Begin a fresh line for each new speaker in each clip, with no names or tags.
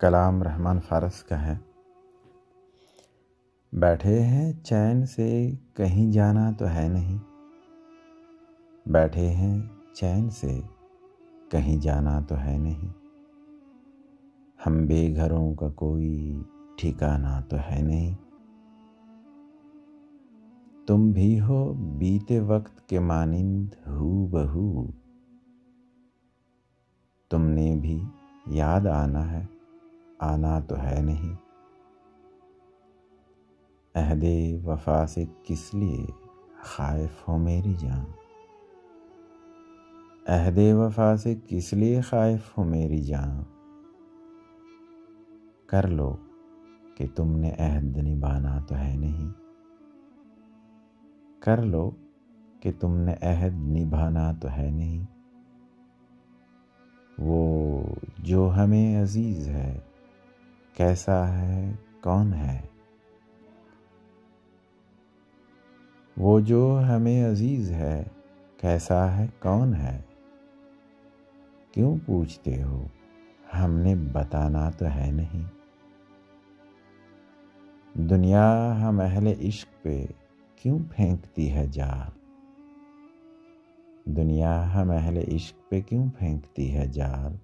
कलाम रहमान फ़ारस का है। बैठे हैं चैन से कहीं जाना तो है नहीं, बैठे हैं चैन से कहीं जाना तो है नहीं, हम बेघरों का कोई ठिकाना तो है नहीं। तुम भी हो बीते वक्त के मानिंद हूबहू, तुमने भी याद आना है, आना तो है नहीं। अहदे वफा से किस लिए खाइफ हो मेरी जान, अहदे वफा से किस लिए खाइफ हो मेरी जान। कर लो कि तुमने अहद निभाना तो है नहीं, कर लो कि तुमने अहद निभाना तो है नहीं। वो जो हमें अजीज है कैसा है कौन है, वो जो हमें अजीज है कैसा है कौन है। क्यों पूछते हो हमने बताना तो है नहीं, दुनिया हम अहले इश्क पे क्यों फेंकती है जाल, दुनिया हम अहले इश्क पे क्यों फेंकती है जाल।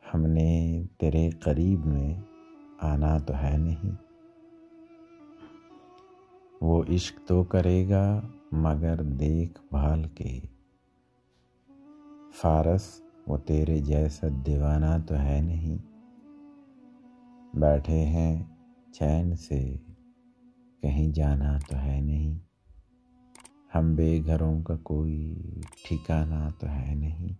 हमने तेरे करीब में आना तो है नहीं, वो इश्क तो करेगा मगर देखभाल के। फ़ारस वो तेरे जैसा दीवाना तो है नहीं, बैठे हैं चैन से कहीं जाना तो है नहीं, हम बेघरों का कोई ठिकाना तो है नहीं।